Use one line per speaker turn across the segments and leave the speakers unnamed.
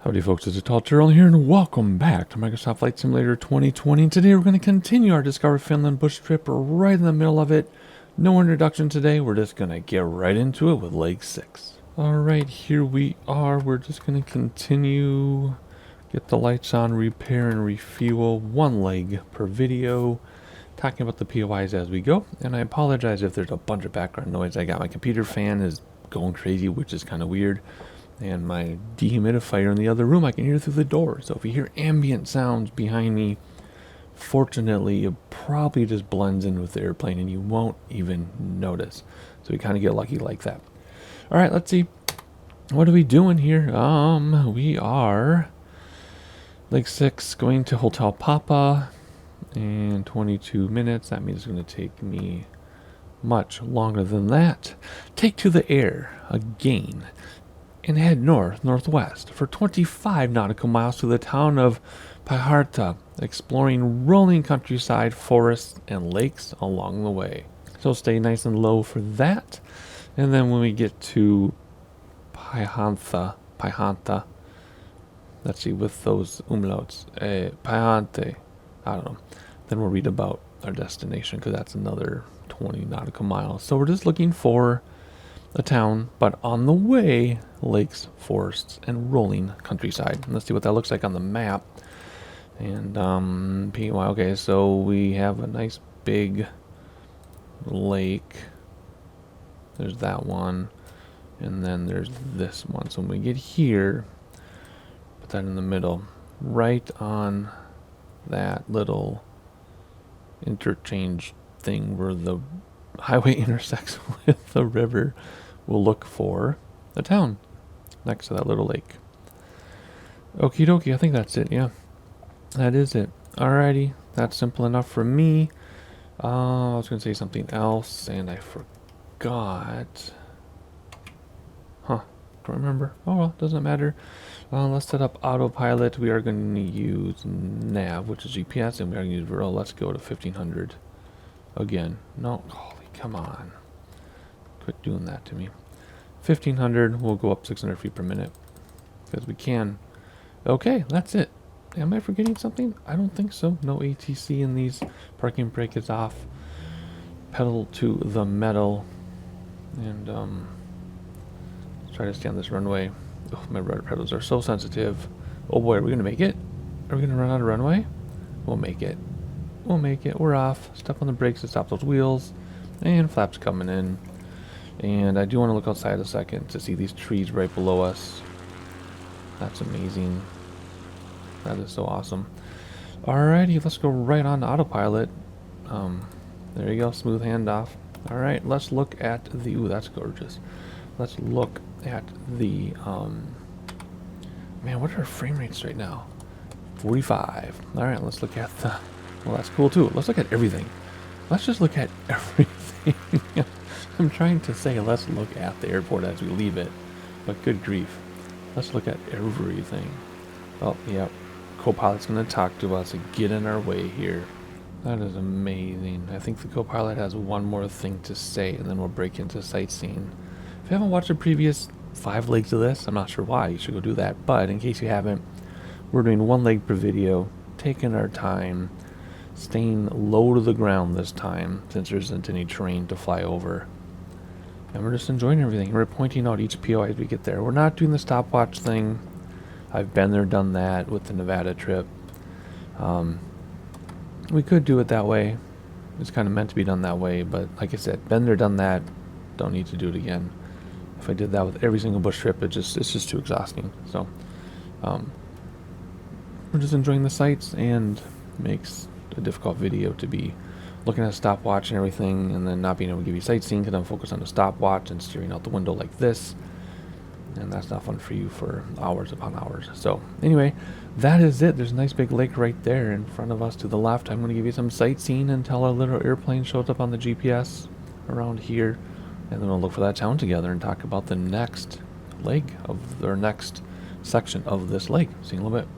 Howdy folks, it's Tall Turtle here and welcome back to Microsoft Flight Simulator 2020. And today we're going to continue our Discover Finland bush trip right in the middle of it. No introduction today, we're just going to get right into it with leg 6. Alright, here we are. We're just going to continue, get the lights on, repair and refuel, one leg per video, talking about the POIs as we go. And I apologize if there's a bunch of background noise. I got my computer fan is going crazy, which is kind of weird. And my dehumidifier in the other room, I can hear through the door. So if you hear ambient sounds behind me, fortunately, it probably just blends in with the airplane and you won't even notice. So we kind of get lucky like that. All right, let's see. What are we doing here? We are leg 6 going to Hotel Papa in 22 minutes. That means it's going to take me much longer than that. Take to the air again. And head northwest for 25 nautical miles to the town of Pyharta, exploring rolling countryside, forests, and lakes along the way. So stay nice and low for that. And then when we get to Pyhantha, let's see, with those umlauts, Pyhante, I don't know. Then we'll read about our destination because that's another 20 nautical miles. So we're just looking for a town, but on the way, lakes, forests, and rolling countryside. And let's see what that looks like on the map. And okay, so we have a nice big lake. There's that one, and then there's this one. So when we get here, put that in the middle, right on that little interchange thing where the highway intersects with the river. We'll look for a town next to that little lake. Okie dokie, I think that's it, yeah. That is it. Alrighty, that's simple enough for me. I was going to say something else, and I forgot. Don't remember. Oh well, doesn't matter. Let's set up autopilot. We are going to use nav, which is GPS, and we are going to use Vero. Let's go to 1500 again. No, holy, come on. Quit doing that to me. 1500, we'll go up 600 feet per minute because we can. Okay, that's it. Am I forgetting something? I don't think so. No ATC in these. Parking brake is off. Pedal to the metal. And try to stay on this runway. Oh, my rudder pedals are so sensitive. Oh boy, are we gonna make it? Are we gonna run out of runway? We'll make it. We'll make it. We're off. Step on the brakes to stop those wheels. And flaps coming in. And I do want to look outside a second to see these trees right below us. That's amazing. That is so awesome. Alrighty, let's go right on to autopilot. There you go, smooth handoff. Alright, let's look at the... Ooh, that's gorgeous. Let's look at the... Man, what are our frame rates right now? 45. Alright, let's look at the... Well, that's cool too. Let's look at everything. Let's just look at everything. I'm trying to say let's look at the airport as we leave it, but good grief. Let's look at everything. Oh, yep. Co-pilot's going to talk to us and get in our way here. That is amazing. I think the co-pilot has one more thing to say, and then we'll break into sightseeing. If you haven't watched the previous 5 legs of this, I'm not sure why. You should go do that. But in case you haven't, we're doing 1 leg per video, taking our time, staying low to the ground this time, since there isn't any terrain to fly over. And we're just enjoying everything. We're pointing out each POI as we get there. We're not doing the stopwatch thing. I've been there, done that with the Nevada trip. We could do it that way. It's kind of meant to be done that way, but like I said, been there, done that. Don't need to do it again. If I did that with every single bush trip, it's just too exhausting. So we're just enjoying the sights, and makes a difficult video to be looking at a stopwatch and everything, and then not being able to give you sightseeing because I'm focused on the stopwatch and steering out the window like this. And that's not fun for you for hours upon hours. So anyway, that is it. There's a nice big lake right there in front of us to the left. I'm going to give you some sightseeing until our little airplane shows up on the GPS around here. And then we'll look for that town together and talk about the next leg of their next section of this lake. See you in a little bit.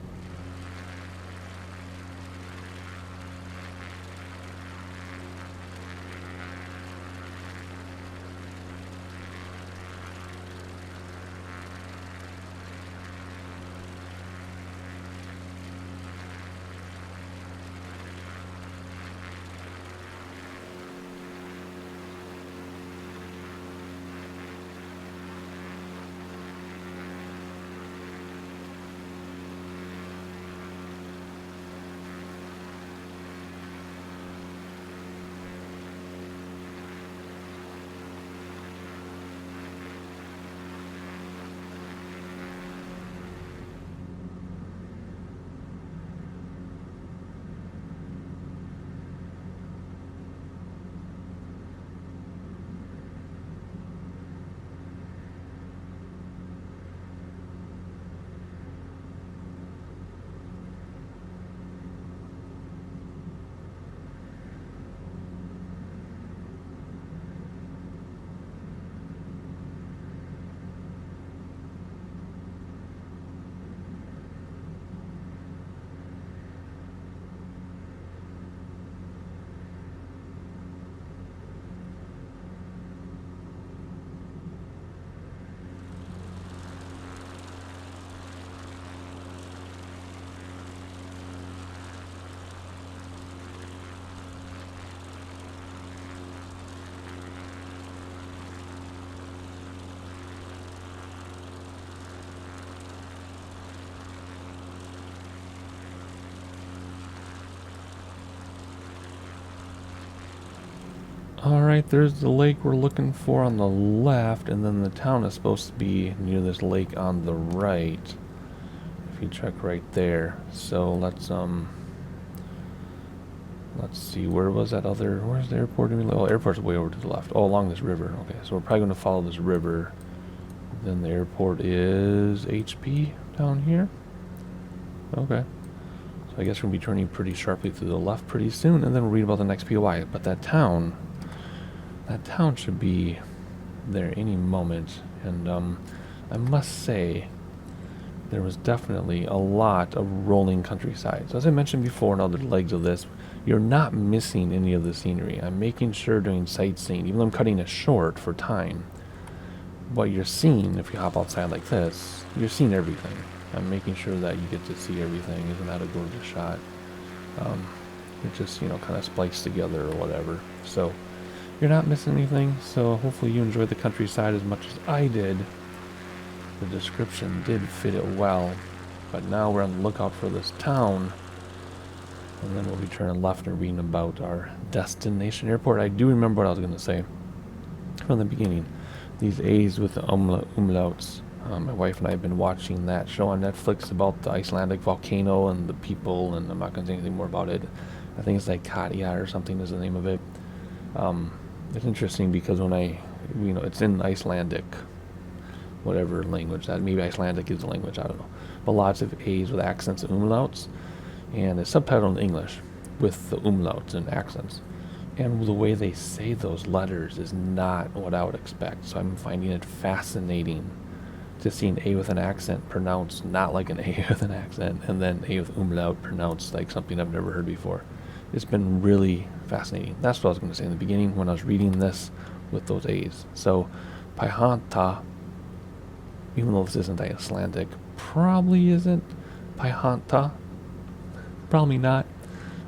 Alright, there's the lake we're looking for on the left, and then the town is supposed to be near this lake on the right. If you check right there. So let's see, where's the airport? Oh, airport's way over to the left. Oh, along this river. Okay, so we're probably going to follow this river. Then the airport is HP down here. Okay. So I guess we're going to be turning pretty sharply to the left pretty soon, and then we'll read about the next POI. But that town should be there any moment. And I must say, there was definitely a lot of rolling countryside. So as I mentioned before in other legs of this, you're not missing any of the scenery. I'm making sure during sightseeing, even though I'm cutting it short for time, what you're seeing, if you hop outside like this, you're seeing everything. I'm making sure that you get to see everything. Isn't that a gorgeous shot? It just, kind of spliced together or whatever. So you're not missing anything. So hopefully you enjoyed the countryside as much as I did. The description did fit it well. But now we're on the lookout for this town. And then we'll be turning left and reading about our destination airport. I do remember what I was going to say from the beginning. These A's with the umlauts. My wife and I have been watching that show on Netflix about the Icelandic volcano and the people, and I'm not going to say anything more about it. I think it's like Katja or something is the name of it. It's interesting because when it's in Icelandic, whatever language that, maybe Icelandic is the language, I don't know. But lots of A's with accents and umlauts. And it's subtitled in English with the umlauts and accents. And the way they say those letters is not what I would expect. So I'm finding it fascinating to see an A with an accent pronounced not like an A with an accent, and then A with umlaut pronounced like something I've never heard before. It's been really fascinating. That's what I was going to say in the beginning when I was reading this with those A's. So Paihanta, even though this isn't Icelandic, probably isn't Paihanta. Probably not.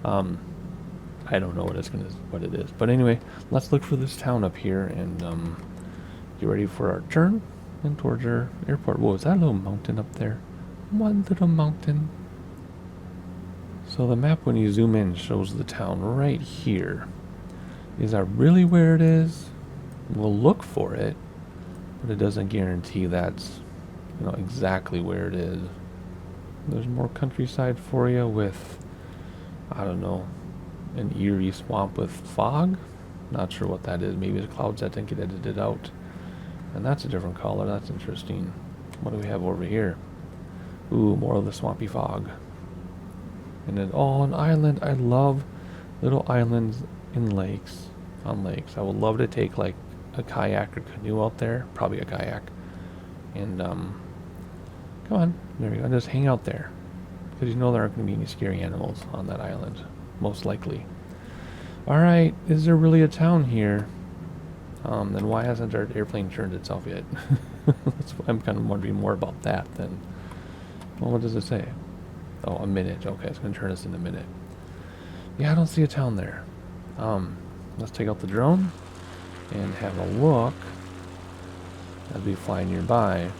I don't know what it is. But anyway, let's look for this town up here and get ready for our turn and towards our airport. Whoa, is that a little mountain up there? One little mountain. So the map, when you zoom in, shows the town right here. Is that really where it is? We'll look for it, but it doesn't guarantee that's exactly where it is. There's more countryside for you with, I don't know, an eerie swamp with fog. Not sure what that is. Maybe the clouds that didn't get edited out. And that's a different color. That's interesting. What do we have over here? Ooh, more of the swampy fog. And then, an island. I love little islands in lakes, on lakes. I would love to take like a kayak or canoe out there. Probably a kayak. And, come on, there we go. Just hang out there, because there aren't going to be any scary animals on that island, most likely. All right, is there really a town here? Then why hasn't our airplane turned itself yet? I'm kind of wondering more about that than. Well, what does it say? Oh, a minute. Okay, it's going to turn us in a minute. Yeah, I don't see a town there. Let's take out the drone and have a look as we fly nearby.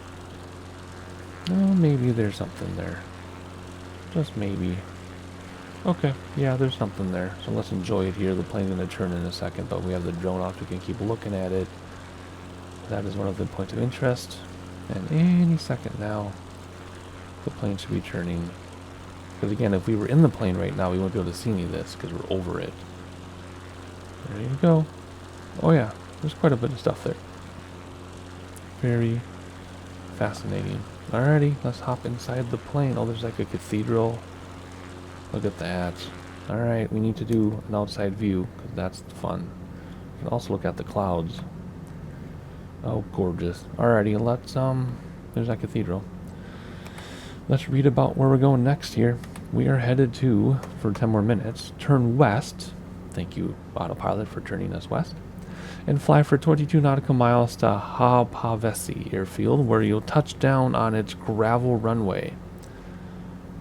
Oh, maybe there's something there. Just maybe. Okay, yeah, there's something there. So let's enjoy it here. The plane's going to turn in a second, but we have the drone off. We can keep looking at it. That is one of the points of interest. And any second now, the plane should be turning. Because again, if we were in the plane right now, we wouldn't be able to see any of this because we're over it. There you go. Oh yeah, there's quite a bit of stuff there. Very fascinating. Alrighty, let's hop inside the plane. Oh, there's like a cathedral. Look at that. Alright, we need to do an outside view, because that's fun. We can also look at the clouds. Oh, gorgeous. Alrighty, let's, there's that cathedral. Let's read about where we're going next here. We are headed to, for 10 more minutes, turn west. Thank you, autopilot, for turning us west. And fly for 22 nautical miles to Haapavesi airfield, where you'll touch down on its gravel runway.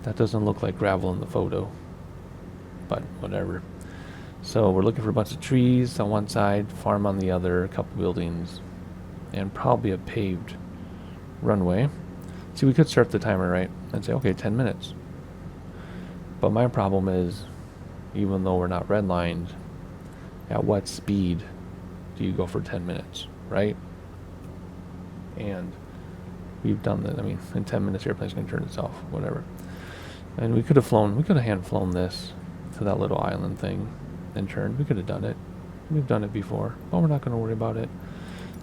That doesn't look like gravel in the photo, but whatever. So we're looking for a bunch of trees on one side, farm on the other, a couple buildings, and probably a paved runway. See, we could start the timer right and say, okay, 10 minutes. But my problem is, even though we're not redlined, at what speed do you go for 10 minutes, right? And we've done that. I mean, in 10 minutes, the airplane's going to turn itself, whatever. And we could have hand flown this to that little island thing and turned. We could have done it. We've done it before, but we're not going to worry about it.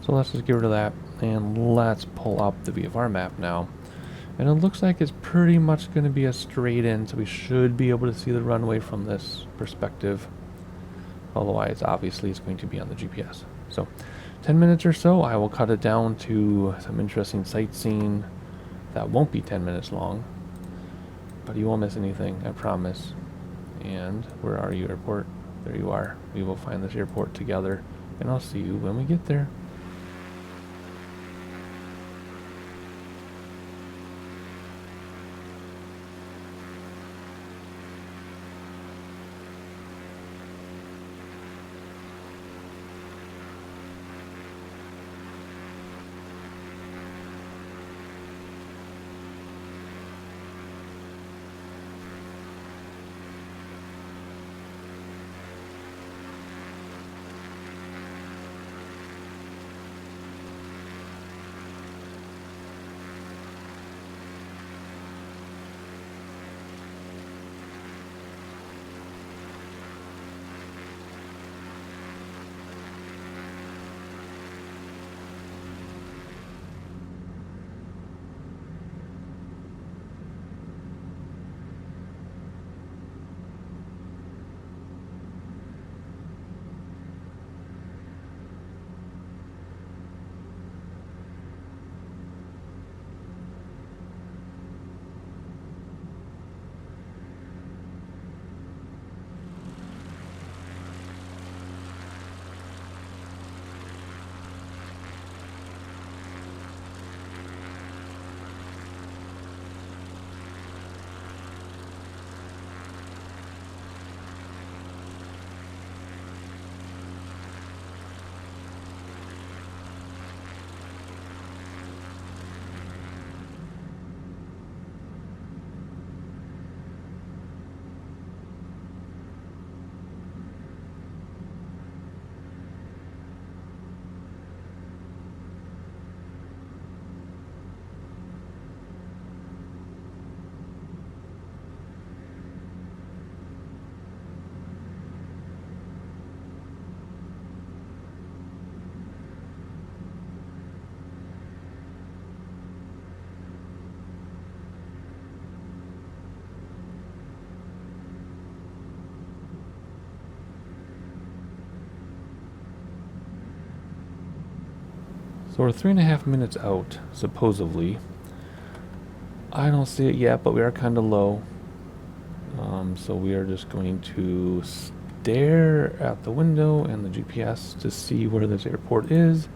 So let's just get rid of that, and let's pull up the VFR map now. And it looks like it's pretty much going to be a straight in, so we should be able to see the runway from this perspective. Otherwise, obviously, it's going to be on the GPS. So 10 minutes or so, I will cut it down to some interesting sightseeing that won't be 10 minutes long. But you won't miss anything, I promise. And where are you, airport? There you are. We will find this airport together, and I'll see you when we get there. So we're 3.5 minutes out, supposedly. I don't see it yet, but we are kind of low. So we are just going to stare at the window and the GPS to see where this airport is.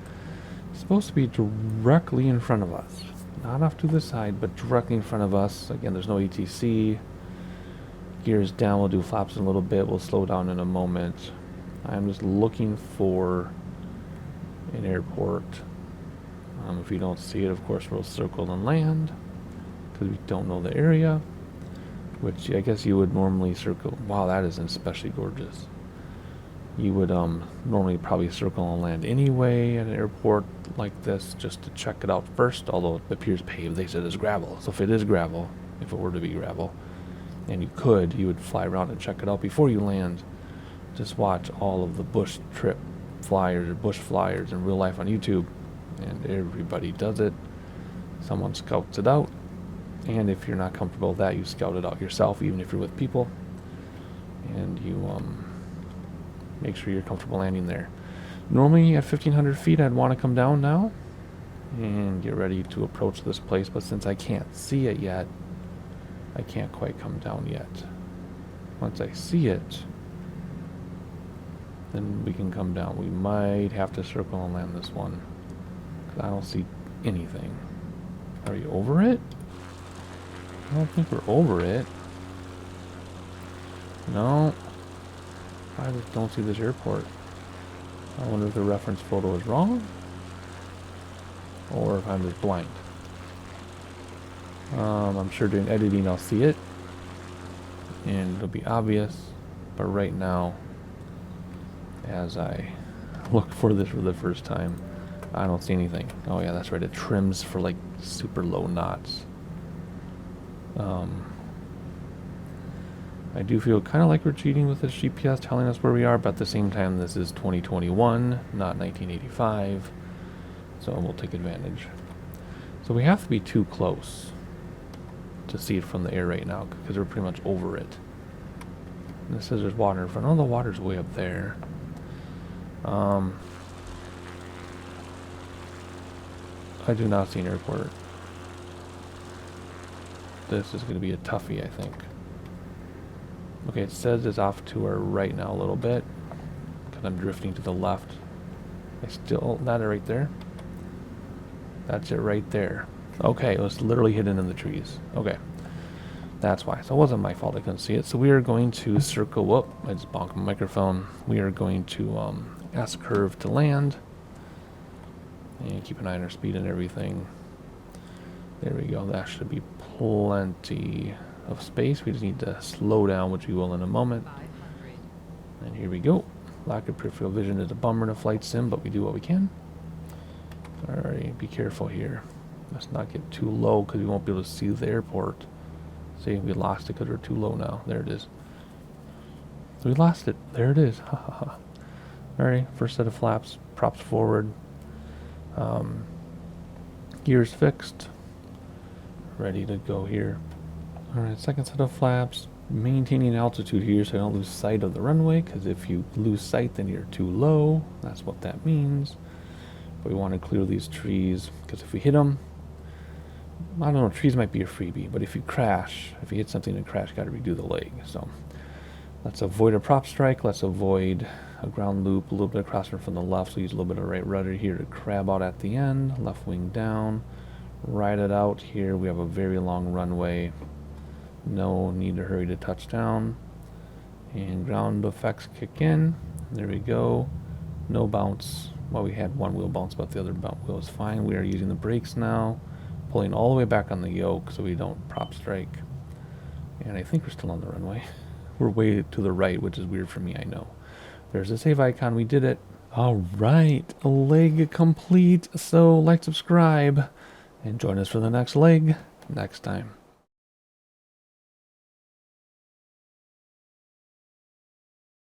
It's supposed to be directly in front of us. Not off to the side, but directly in front of us. Again, there's no ETC. Gears down, we'll do flaps in a little bit. We'll slow down in a moment. I'm just looking for an airport. If you don't see it, of course, we'll circle and land, because we don't know the area, which I guess you would normally circle. Wow, that is especially gorgeous. You would normally probably circle and land anyway at an airport like this, just to check it out first, although it appears paved. They said it's gravel. So if it is gravel, if it were to be gravel, and you would fly around and check it out before you land. Just watch all of the bush trip flyers or bush flyers in real life on YouTube, and everybody does it. Someone scouts it out, and if you're not comfortable with that, you scout it out yourself, even if you're with people, and you make sure you're comfortable landing there. Normally at 1,500 feet, I'd want to come down now and get ready to approach this place, but since I can't see it yet, I can't quite come down yet. Once I see it, then we can come down. We might have to circle and land this one, because I don't see anything. Are you over it? I don't think we're over it. No. I just don't see this airport. I wonder if the reference photo is wrong, or if I'm just blind. I'm sure during editing I'll see it, and it'll be obvious, but right now, as I look for this for the first time. I don't see anything. Oh yeah, that's right. It trims for like super low knots. I do feel kind of like we're cheating with this GPS telling us where we are, but at the same time, this is 2021, not 1985. So we'll take advantage. So we have to be too close to see it from the air right now, because we're pretty much over it. And it says there's water in front. Oh, the water's way up there. I do not see an airport. This is going to be a toughie, I think. Okay, it says it's off to our right now a little bit, because I'm drifting to the left. That right there. That's it right there. Okay, it was literally hidden in the trees. Okay, that's why. So it wasn't my fault I couldn't see it. So we are going to circle. Whoop! I just bonked my microphone. We are going to S-curve to land, and keep an eye on our speed and everything. There we go. That should be plenty of space. We just need to slow down, which we will in a moment. And here we go. Lack of peripheral vision is a bummer in a flight sim, but we do what we can. Alright, be careful here. Let's not get too low, because we won't be able to see the airport. See, we lost it because we're too low now. There it is. We lost it. There it is. Ha ha ha. Alright, first set of flaps. Props forward. Gears fixed. Ready to go here. Alright, second set of flaps. Maintaining altitude here so I don't lose sight of the runway, because if you lose sight then you're too low. That's what that means. But we want to clear these trees, because if we hit them, I don't know, trees might be a freebie, but if you crash, if you hit something and crash, got to redo the leg. So let's avoid a prop strike. Let's avoid a ground loop, a little bit of crosswind from the left, so use a little bit of right rudder here to crab out at the end. Left wing down. Ride it out here. We have a very long runway. No need to hurry to touchdown. And ground effects kick in. There we go. No bounce. Well, we had one wheel bounce, but the other wheel is fine. We are using the brakes now. Pulling all the way back on the yoke so we don't prop strike. And I think we're still on the runway. We're way to the right, which is weird for me, I know. There's a save icon. We did it. All right. Leg complete. So like, subscribe, and join us for the next leg next time.